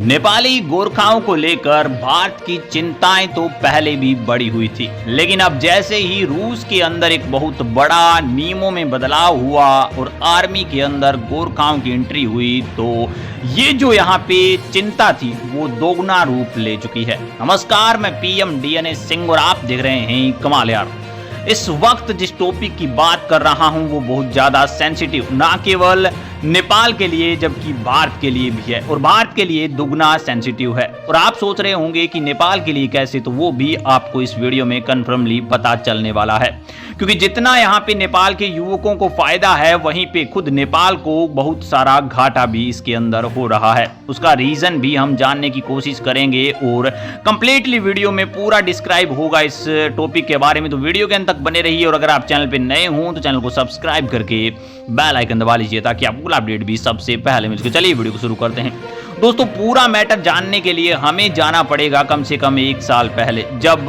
नेपाली गोरखाओं को लेकर भारत की चिंताएं तो पहले भी बढ़ी हुई थी, लेकिन अब जैसे ही रूस के अंदर एक बहुत बड़ा नियमों में बदलाव हुआ और आर्मी के अंदर गोरखाओं की एंट्री हुई, तो ये जो यहाँ पे चिंता थी वो दोगुना रूप ले चुकी है। नमस्कार, मैं पीएम डीएनए सिंह और आप देख रहे हैं कमाल यार। इस वक्त जिस टॉपिक की बात कर रहा हूं वो बहुत ज्यादा सेंसिटिव, ना केवल नेपाल के लिए जबकि भारत के लिए भी है, और भारत के लिए दुगना सेंसिटिव है। और आप सोच रहे होंगे कि नेपाल के लिए कैसे, तो वो भी आपको इस वीडियो में कन्फर्मली पता चलने वाला है। क्योंकि जितना यहाँ पे नेपाल के युवकों को फायदा है, वहीं पे खुद नेपाल को बहुत सारा घाटा भी इसके अंदर हो रहा है। उसका रीजन भी हम जानने की कोशिश करेंगे और कंप्लीटली वीडियो में पूरा डिस्क्राइब होगा इस टॉपिक के बारे में, तो वीडियो के अंत तक बने रहिए। और अगर आप चैनल पे नए हों तो चैनल को सब्सक्राइब करके बेल आइकन दबा लीजिए ताकि आपको अपडेट भी सबसे पहले मिल सके। चलिए वीडियो को शुरू करते हैं। दोस्तों, पूरा मैटर जानने के लिए हमें जाना पड़ेगा कम से कम 1 साल पहले, जब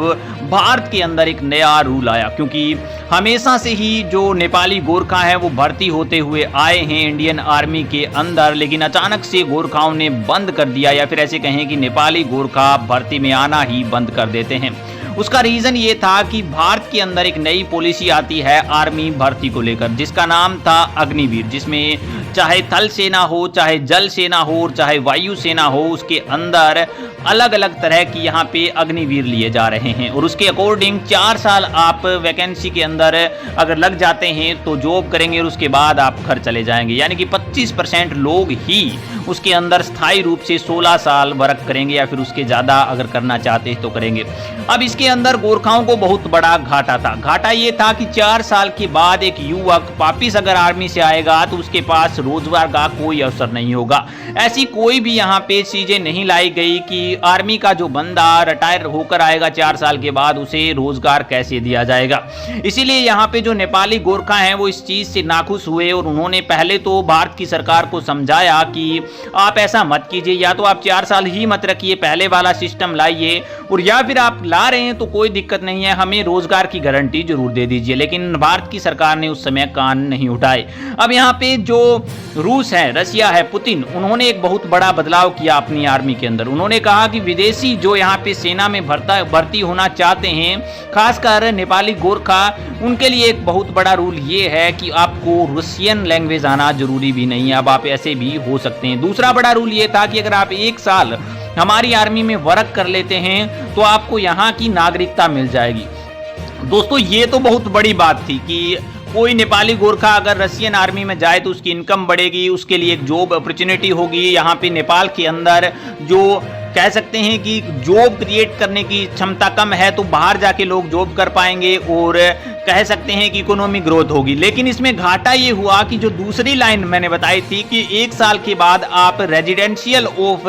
भारत के अंदर एक नया रूल आया। क्योंकि हमेशा से ही जो नेपाली गोरखा हैं वो भर्ती होते हुए आए हैं इंडियन आर्मी के अंदर, लेकिन अचानक से गोरखाओं ने बंद कर दिया, या फिर ऐसे कहें कि नेपाली गोरखा भर्ती में आना ही बंद कर देते हैं। उसका रीजन ये था कि भारत के अंदर एक नई पॉलिसी आती है आर्मी भर्ती को लेकर, जिसका नाम था अग्निवीर, जिसमें चाहे थल सेना हो, चाहे जल सेना हो, चाहे वायु सेना हो, उसके अंदर अलग अलग तरह की यहाँ पे अग्निवीर लिए जा रहे हैं। और उसके अकॉर्डिंग 4 साल आप वैकेंसी के अंदर अगर लग जाते हैं तो जॉब करेंगे और उसके बाद आप घर चले जाएंगे। यानी कि 25% लोग ही उसके अंदर स्थायी रूप से 16 साल वर्क करेंगे, या फिर उसके ज़्यादा अगर करना चाहते हैं तो करेंगे। अब इसके अंदर गोरखाओं को बहुत बड़ा घाटा था। घाटा ये था कि 4 साल के बाद एक युवक वापिस अगर आर्मी से आएगा तो उसके पास रोजगार का कोई अवसर नहीं होगा। ऐसी कोई भी यहाँ पे चीज़ें नहीं लाई गई कि आर्मी का जो बंदा रिटायर होकर आएगा 4 साल के बाद उसे रोजगार कैसे दिया जाएगा। इसीलिए यहाँ पे जो नेपाली गोरखा हैं वो इस चीज़ से नाखुश हुए, और उन्होंने पहले तो भारत की सरकार को समझाया कि आप ऐसा मत कीजिए, या तो आप 4 साल ही मत रखिए, पहले वाला सिस्टम लाइए, और या फिर आप ला रहे हैं तो कोई दिक्कत नहीं है, हमें रोजगार की गारंटी जरूर दे दीजिए। लेकिन भारत की सरकार ने उस समय कान नहीं उठाए। अब यहाँ पे जो रूस है, रसिया है, पुतिन, उन्होंने एक बहुत बड़ा बदलाव किया अपनी आर्मी के अंदर। उन्होंने कहा कि विदेशी जो यहाँ पे सेना में भर्ती होना चाहते हैं, खासकर नेपाली गोरखा, उनके लिए एक बहुत बड़ा रूल ये है कि आपको रशियन लैंग्वेज आना जरूरी भी नहीं है, अब आप ऐसे भी हो सकते हैं। दूसरा बड़ा रूल ये था कि अगर आप 1 साल हमारी आर्मी में वर्क कर लेते हैं तो आपको यहाँ की नागरिकता मिल जाएगी। दोस्तों, ये तो बहुत बड़ी बात थी कि कोई नेपाली गोरखा अगर रशियन आर्मी में जाए तो उसकी इनकम बढ़ेगी, उसके लिए एक जॉब अपॉर्चुनिटी होगी। यहाँ पे नेपाल के अंदर जो कह सकते हैं कि जॉब क्रिएट करने की क्षमता कम है, तो बाहर जाके लोग जॉब कर पाएंगे और कह सकते हैं कि इकोनॉमिक ग्रोथ होगी। लेकिन इसमें घाटा ये हुआ कि जो दूसरी लाइन मैंने बताई थी कि 1 साल के बाद आप रेजिडेंशियल ऑफ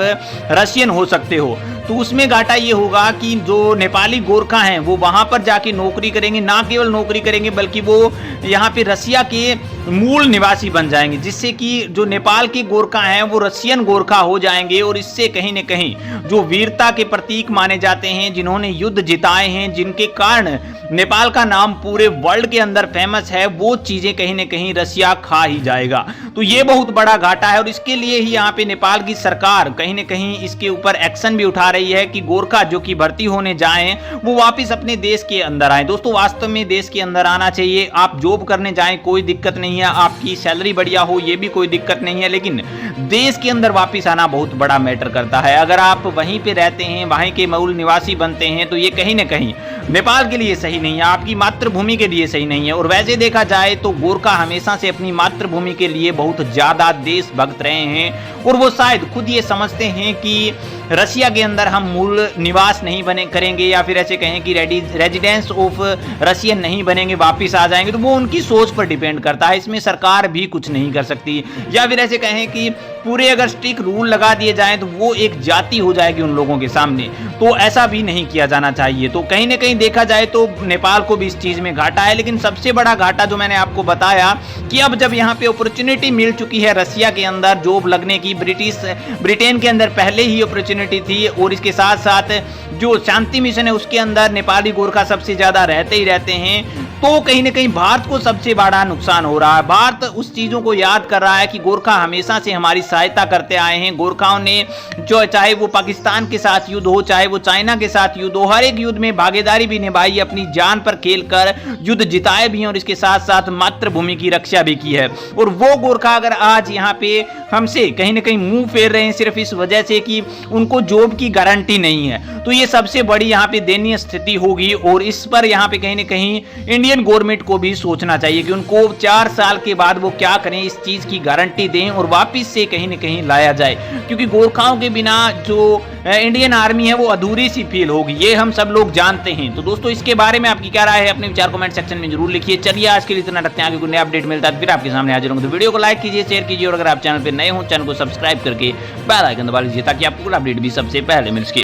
रशियन हो सकते हो, तो उसमें घाटा ये होगा कि जो नेपाली गोरखा हैं वो वहां पर जाके नौकरी करेंगे, ना केवल नौकरी करेंगे बल्कि वो यहाँ पे रसिया के मूल निवासी बन जाएंगे, जिससे कि जो नेपाल के गोरखा हैं वो रशियन गोरखा हो जाएंगे। और इससे कहीं न कहीं जो वीरता के प्रतीक माने जाते हैं, जिन्होंने युद्ध जिताए हैं, जिनके कारण नेपाल का नाम पूरे वर्ल्ड के अंदर फेमस है, वो चीजें कहीं न कहीं रसिया खा ही जाएगा। तो ये बहुत बड़ा घाटा है, और इसके लिए ही यहाँ पे नेपाल की सरकार कहीं न कहीं इसके ऊपर एक्शन भी उठा रही है कि गोरखा जो कि भर्ती होने जाएं वो वापस अपने देश के अंदर आए। दोस्तों, वास्तव में देश के अंदर आना चाहिए। आप जॉब करने जाएं कोई दिक्कत नहीं है, आपकी सैलरी बढ़िया हो ये भी कोई दिक्कत नहीं है, लेकिन देश के अंदर वापस आना बहुत बड़ा मैटर करता है। अगर आप वहीं पे रहते हैं, वहीं के मूल निवासी बनते हैं, तो ये कहीं ना कहीं नेपाल के लिए सही नहीं है, आपकी मातृभूमि के लिए सही नहीं है। और वैसे देखा जाए तो गोरखा हमेशा से अपनी मातृभूमि के लिए बहुत ज्यादा देशभक्त रहे हैं, और वो शायद खुद ये समझते हैं कि रसिया के अंदर हम मूल निवास नहीं बने करेंगे, या फिर ऐसे कहें कि रेजिडेंस ऑफ रशियन नहीं बनेंगे, वापस आ जाएंगे। तो वो उनकी सोच पर डिपेंड करता है, इसमें सरकार भी कुछ नहीं कर सकती। या फिर ऐसे कहें कि पूरे अगर स्ट्रिक्ट रूल लगा दिए जाएं तो वो एक जाति हो जाएगी उन लोगों के सामने, तो ऐसा भी नहीं किया जाना चाहिए। तो कहीं ना कहीं देखा जाए तो नेपाल को भी इस चीज में घाटा है। लेकिन सबसे बड़ा घाटा जो मैंने आपको बताया कि अब जब यहाँ पे अपॉर्चुनिटी मिल चुकी है रसिया के अंदर जॉब लगने की, ब्रिटेन के अंदर पहले ही अपॉर्चुनिटी थी, और इसके साथ साथ जो शांति मिशन है उसके अंदर नेपाली गोरखा सबसे ज्यादा रहते ही रहते हैं, तो कहीं ना कहीं भारत को सबसे बड़ा नुकसान हो रहा है। भारत उस चीजों को याद कर रहा है कि गोरखा हमेशा से हमारी सहायता करते आए हैं। गोरखाओं ने जो चाहे वो पाकिस्तान के साथ युद्ध हो, चाहे वो चाइना के साथ युद्ध हो, हर एक युद्ध में भागीदारी भी निभाई, अपनी जान पर खेलकर युद्ध जिताए भी हैं और इसके साथ साथ मातृभूमि की रक्षा भी की है। और वो गोरखा अगर आज यहाँ पे हमसे कहीं ना कहीं मुंह फेर रहे हैं सिर्फ इस वजह से कि उनको जॉब की गारंटी नहीं है, तो ये सबसे बड़ी यहाँ पे दयनीय स्थिति होगी। और इस पर यहाँ पे कहीं ना कहीं इंडियन गवर्नमेंट को भी सोचना चाहिए कि उनको 4 साल के बाद वो क्या करें, इस चीज की गारंटी दें और वापिस से कहीं ना कहीं लाया जाए, क्योंकि गोरखाओं के बिना जो इंडियन आर्मी है वो अधूरी सी फील होगी, ये हम सब लोग जानते हैं। तो दोस्तों इसके बारे में आपकी क्या राय है, अपने विचार कमेंट सेक्शन में जरूर लिखिए। चलिए आज के लिए इतना रखते हैं, आगे कोई नया अपडेट मिलता है फिर आपके सामने हाजिर होंगे। तो वीडियो को लाइक कीजिए, शेयर कीजिए और अगर आप चैनल पर नए हो चैनल को सब्सक्राइब करके बेल आइकन दबा लीजिए ताकि आपको अपडेट भी सबसे पहले मिल सके।